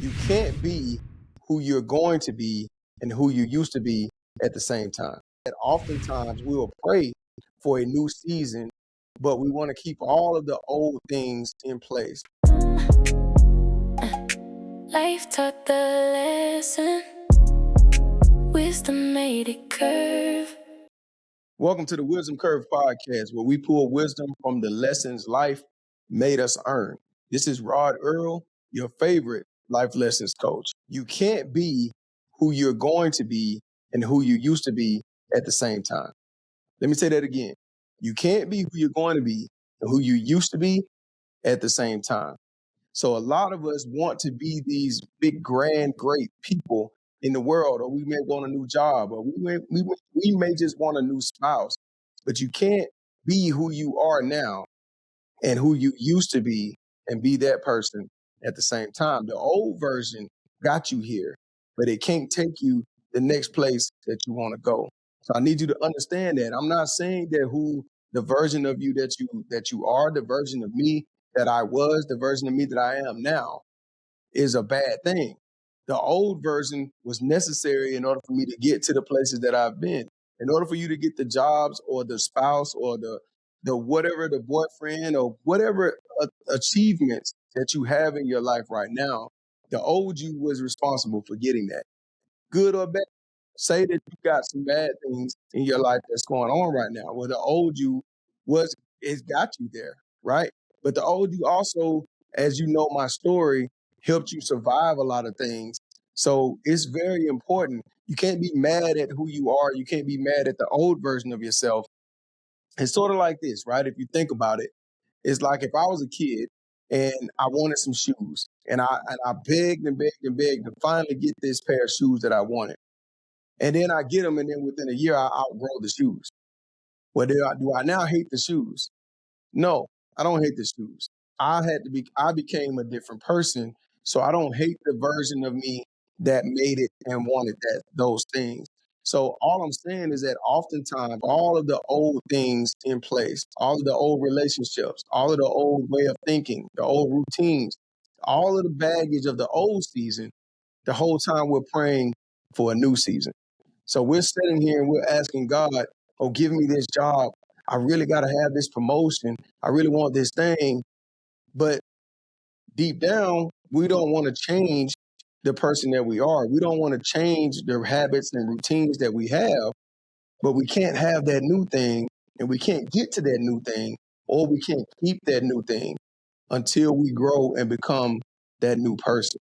You can't be who you're going to be and who you used to be at the same time. And oftentimes we will pray for a new season, but we want to keep all of the old things in place. Life taught the lesson. Wisdom made it curve. Welcome to the Wisdom Curve podcast, where we pull wisdom from the lessons life made us earn. This is Earl, your favorite life lessons coach. You can't be who you're going to be and who you used to be at the same time. Let me say that again. You can't be who you're going to be and who you used to be at the same time. So a lot of us want to be these big, grand, great people in the world, or we may want a new job, or we may just want a new spouse. But you can't be who you are now and who you used to be and be that person at the same time. The old version got you here, but it can't take you the next place that you want to go. So I need you to understand that. I'm not saying that who the version of you that you are, the version of me that I was, the version of me that I am now is a bad thing. The old version was necessary in order for me to get to the places that I've been. In order for you to get the jobs or the spouse or the whatever, the boyfriend or whatever achievements that you have in your life right now, the old you was responsible for getting that. Good or bad. Say that you got some bad things in your life that's going on right now. Well, the old you it's got you there, right? But the old you also, as you know my story, helped you survive a lot of things. So it's very important. You can't be mad at who you are. You can't be mad at the old version of yourself. It's sort of like this, right? If you think about it, it's like if I was a kid and I wanted some shoes and I begged and begged and begged to finally get this pair of shoes that I wanted. And then I get them, and then within a year, I outgrow the shoes. Well, do I now hate the shoes? No, I don't hate the shoes. I became a different person, so I don't hate the version of me that made it and wanted those things. So all I'm saying is that oftentimes all of the old things in place, all of the old relationships, all of the old way of thinking, the old routines, all of the baggage of the old season, the whole time we're praying for a new season. So we're sitting here and we're asking God, oh, give me this job. I really got to have this promotion. I really want this thing. But deep down, we don't want to change the person that we are. We don't want to change the habits and routines that we have, but we can't have that new thing and we can't get to that new thing, or we can't keep that new thing until we grow and become that new person.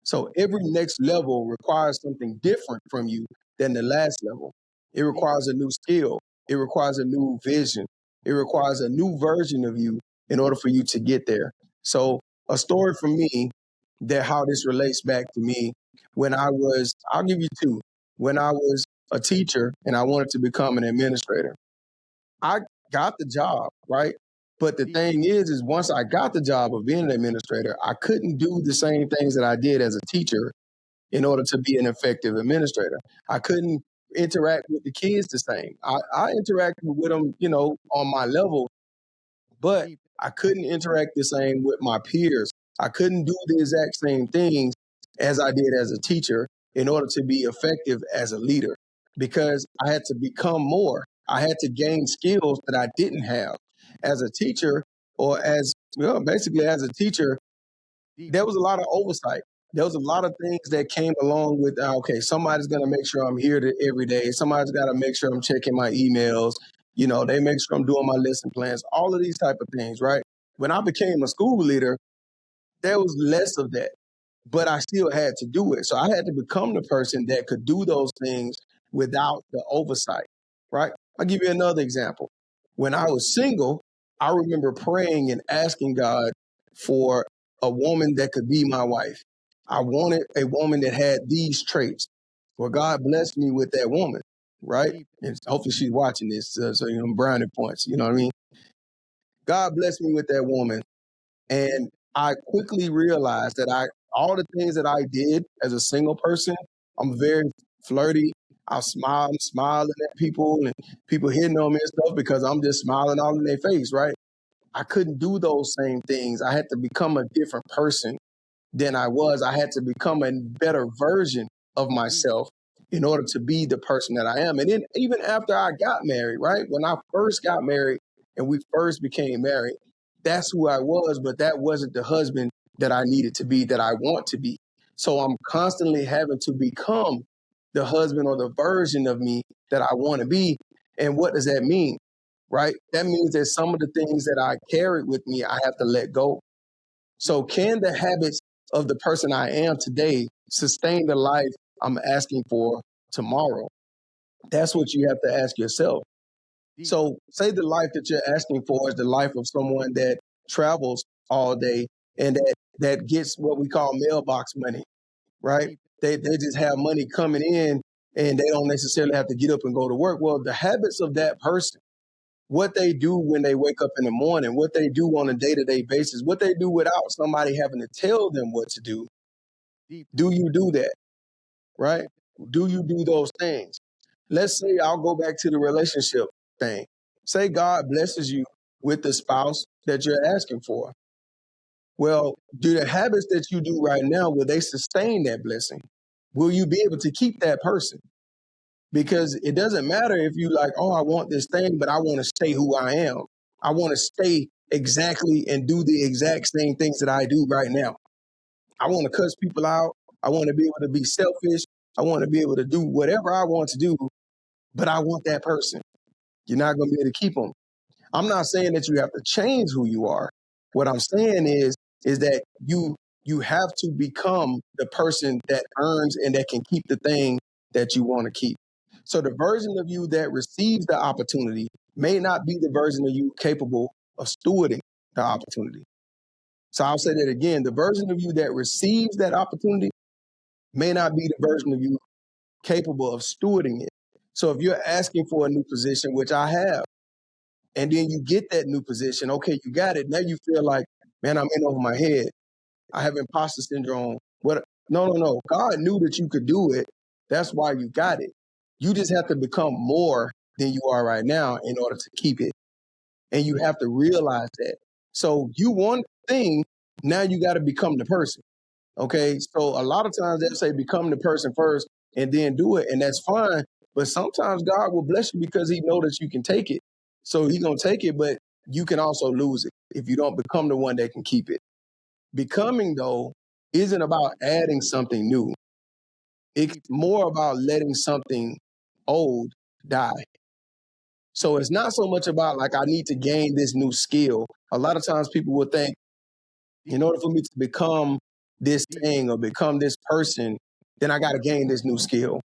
So every next level requires something different from you than the last level. It requires a new skill. It requires a new vision. It requires a new version of you in order for you to get there. So a story for me that how this relates back to me when I'll give you two. When I was a teacher and I wanted to become an administrator, I got the job, right? But the thing is once I got the job of being an administrator, I couldn't do the same things that I did as a teacher in order to be an effective administrator. I couldn't interact with the kids the same. I interacted with them, on my level, but I couldn't interact the same with my peers. I couldn't do the exact same things as I did as a teacher in order to be effective as a leader because I had to become more. I had to gain skills that I didn't have. As a teacher, or basically as a teacher, there was a lot of oversight. There was a lot of things that came along with, okay, somebody's going to make sure I'm here every day. Somebody's got to make sure I'm checking my emails. They make sure I'm doing my lesson plans, all of these type of things, right? When I became a school leader, there was less of that, but I still had to do it. So I had to become the person that could do those things without the oversight, right? I'll give you another example. When I was single, I remember praying and asking God for a woman that could be my wife. I wanted a woman that had these traits. Well, God blessed me with that woman, right? And hopefully she's watching this, so brownie points, you know what I mean? God blessed me with that woman. And I quickly realized that all the things that I did as a single person, I'm very flirty. I'm smiling at people and people hitting on me and stuff because I'm just smiling all in their face, right? I couldn't do those same things. I had to become a different person than I was. I had to become a better version of myself in order to be the person that I am. And then even after I got married, right? When I first got married and we first became married, that's who I was, but that wasn't the husband that I needed to be, that I want to be. So I'm constantly having to become the husband or the version of me that I want to be. And what does that mean? Right? That means that some of the things that I carried with me, I have to let go. So can the habits of the person I am today sustain the life I'm asking for tomorrow? That's what you have to ask yourself. So say the life that you're asking for is the life of someone that travels all day and that gets what we call mailbox money, right? They just have money coming in and they don't necessarily have to get up and go to work. Well, the habits of that person, what they do when they wake up in the morning, what they do on a day-to-day basis, what they do without somebody having to tell them what to do. Do you do that? Right? Do you do those things? Let's say I'll go back to the relationship thing. Say God blesses you with the spouse that you're asking for. Well, do the habits that you do right now, will they sustain that blessing? Will you be able to keep that person? Because it doesn't matter if you like, oh, I want this thing, but I want to stay who I am. I want to stay exactly and do the exact same things that I do right now. I want to cuss people out. I want to be able to be selfish. I want to be able to do whatever I want to do, but I want that person. You're not going to be able to keep them. I'm not saying that you have to change who you are. What I'm saying is that you have to become the person that earns and that can keep the thing that you want to keep. So the version of you that receives the opportunity may not be the version of you capable of stewarding the opportunity. So I'll say that again. The version of you that receives that opportunity may not be the version of you capable of stewarding it. So if you're asking for a new position, which I have, and then you get that new position, okay, you got it. Now you feel like, man, I'm in over my head. I have imposter syndrome. What? No, no, no. God knew that you could do it. That's why you got it. You just have to become more than you are right now in order to keep it. And you have to realize that. So you want the thing, now you got to become the person. Okay. So a lot of times they'll say become the person first and then do it. And that's fine. But sometimes God will bless you because he knows that you can take it. So he's going to take it, but you can also lose it if you don't become the one that can keep it. Becoming, though, isn't about adding something new. It's more about letting something old die. So it's not so much about like, I need to gain this new skill. A lot of times people will think, in order for me to become this thing or become this person, then I got to gain this new skill.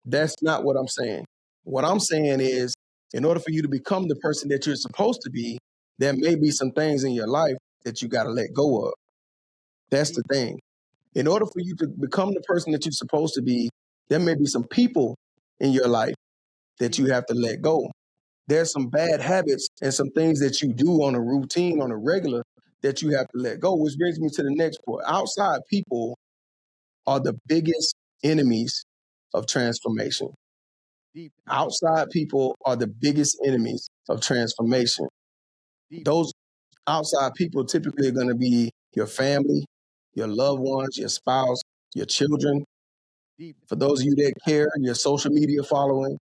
That's not what I'm saying. What I'm saying is, in order for you to become the person that you're supposed to be, there may be some things in your life that you got to let go of. That's the thing. In order for you to become the person that you're supposed to be, there may be some people in your life that you have to let go. There's some bad habits and some things that you do on a routine, on a regular, that you have to let go, which brings me to the next point. Outside people are the biggest enemies of transformation. Outside people are the biggest enemies of transformation. Those outside people typically are going to be your family, your loved ones, your spouse, your children. For those of you that care, your social media following.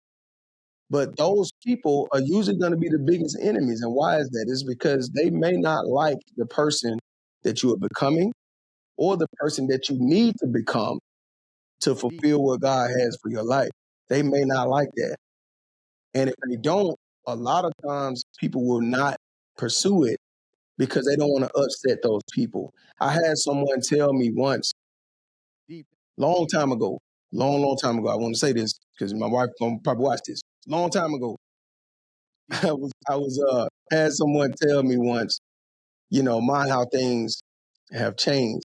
But those people are usually going to be the biggest enemies. And why is that? It's because they may not like the person that you are becoming or the person that you need to become to fulfill what God has for your life. They may not like that. And if they don't, a lot of times people will not pursue it because they don't want to upset those people. I had someone tell me once, long time ago, long time ago. I want to say this because my wife gonna probably watch this. Long time ago, I was had someone tell me once, mind how things have changed.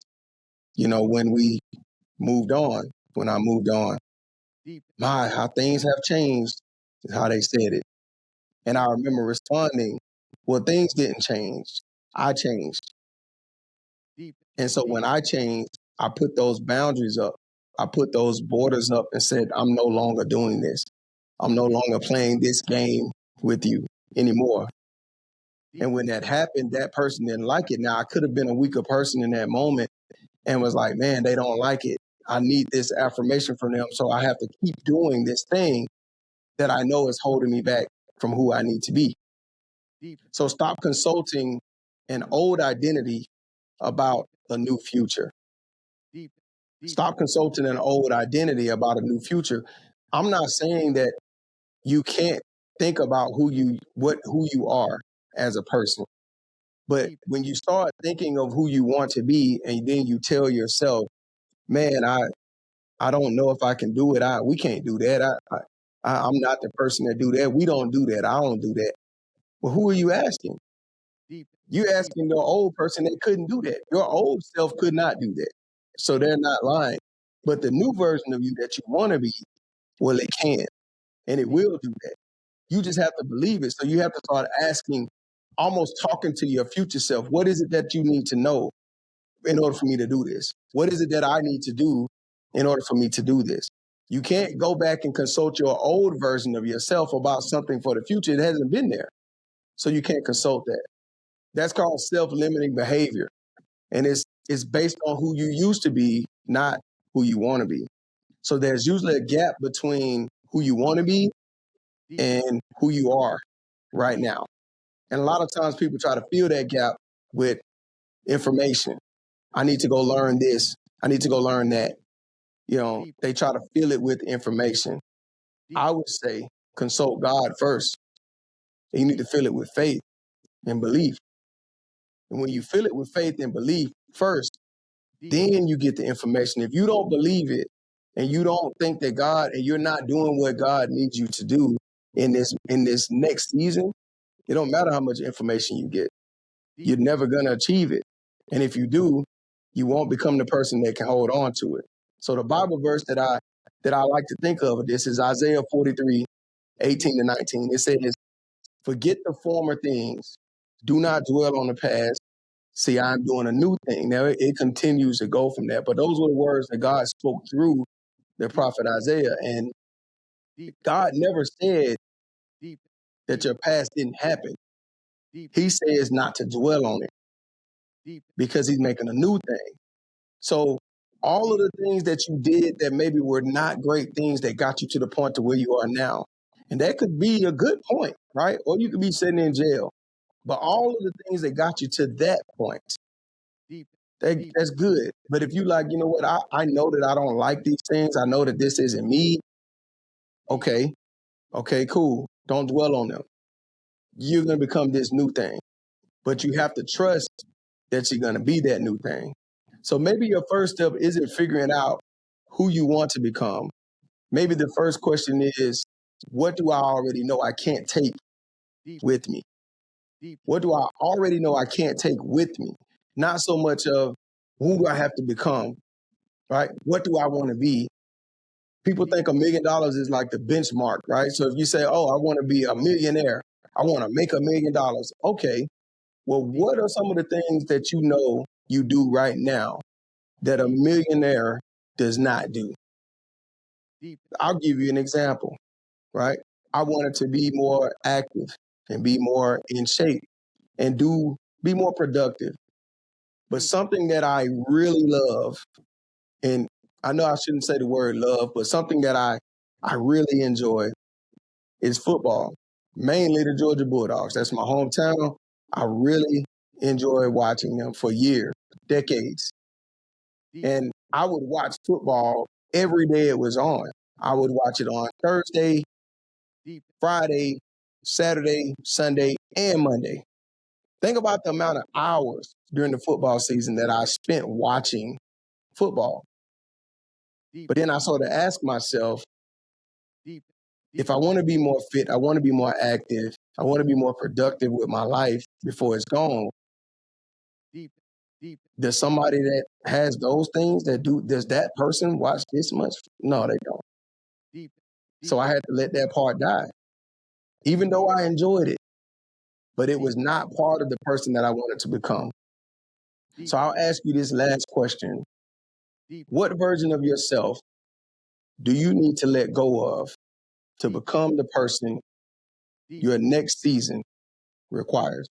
When we moved on, when I moved on, my how things have changed is how they said it. And I remember responding, well, things didn't change. I changed. And so when I changed, I put those boundaries up. I put those borders up and said, I'm no longer doing this. I'm no longer playing this game with you anymore. And when that happened, that person didn't like it. Now, I could have been a weaker person in that moment and was like, man, they don't like it. I need this affirmation from them. So I have to keep doing this thing that I know is holding me back from who I need to be. So stop consulting an old identity about a new future. Stop consulting an old identity about a new future. I'm not saying that you can't think about who you are as a person. But when you start thinking of who you want to be and then you tell yourself, man, I don't know if I can do it. We can't do that. I'm not the person that do that. We don't do that. I don't do that. Well, who are you asking? You asking your old person that couldn't do that. Your old self could not do that. So they're not lying. But the new version of you that you want to be, well, it can. And it will do that. You just have to believe it. So you have to start asking, almost talking to your future self, what is it that you need to know in order for me to do this? What is it that I need to do in order for me to do this? You can't go back and consult your old version of yourself about something for the future. It hasn't been there. So you can't consult that. That's called self-limiting behavior. And it's based on who you used to be, not who you want to be. So there's usually a gap between who you want to be and who you are right now. And a lot of times people try to fill that gap with information. I need to go learn this. I need to go learn that. They try to fill it with information. I would say consult God first. And you need to fill it with faith and belief. And when you fill it with faith and belief first, then you get the information. If you don't believe it and you don't think that God, and you're not doing what God needs you to do in this next season, it don't matter how much information you get. You're never going to achieve it. And if you do, you won't become the person that can hold on to it. So the Bible verse that I like to think of this is Isaiah 43, 18 to 19. It says, forget the former things. Do not dwell on the past. See, I'm doing a new thing. Now, it continues to go from there. But those were the words that God spoke through the prophet Isaiah. And God never said that your past didn't happen. He says not to dwell on it because he's making a new thing. So all of the things that you did that maybe were not great things that got you to the point to where you are now. And that could be a good point, right? Or you could be sitting in jail. But all of the things that got you to that point, that's good. But if you like, you know what, I know that I don't like these things. I know that this isn't me. Okay, cool. Don't dwell on them. You're going to become this new thing. But you have to trust that you're going to be that new thing. So maybe your first step isn't figuring out who you want to become. Maybe the first question is, what do I already know I can't take with me? What do I already know I can't take with me? Not so much of who do I have to become, right? What do I want to be? People think $1 million is like the benchmark, right? So if you say, oh, I want to be a millionaire, I want to make $1 million. Okay, well, what are some of the things that you know you do right now that a millionaire does not do? I'll give you an example, right? I wanted to be more active and be more in shape and be more productive. But something that I really love, and I know I shouldn't say the word love, but something that I really enjoy is football, mainly the Georgia Bulldogs. That's my hometown. I really enjoy watching them for years, decades. And I would watch football every day it was on. I would watch it on Thursday, Friday, Saturday, Sunday, and Monday. Think about the amount of hours during the football season that I spent watching football. But then I sort of ask myself, if I want to be more fit, I want to be more active, I want to be more productive with my life before it's gone. Does somebody that has those things does that person watch this much? No, they don't. So I had to let that part die. Even though I enjoyed it, but it was not part of the person that I wanted to become. So I'll ask you this last question. What version of yourself do you need to let go of to become the person your next season requires?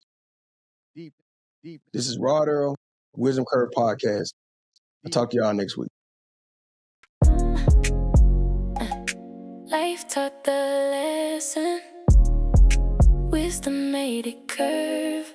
This is Rod Earl, Wisdom Curve Podcast. I'll talk to y'all next week. Life taught the lesson. Wisdom made it curve.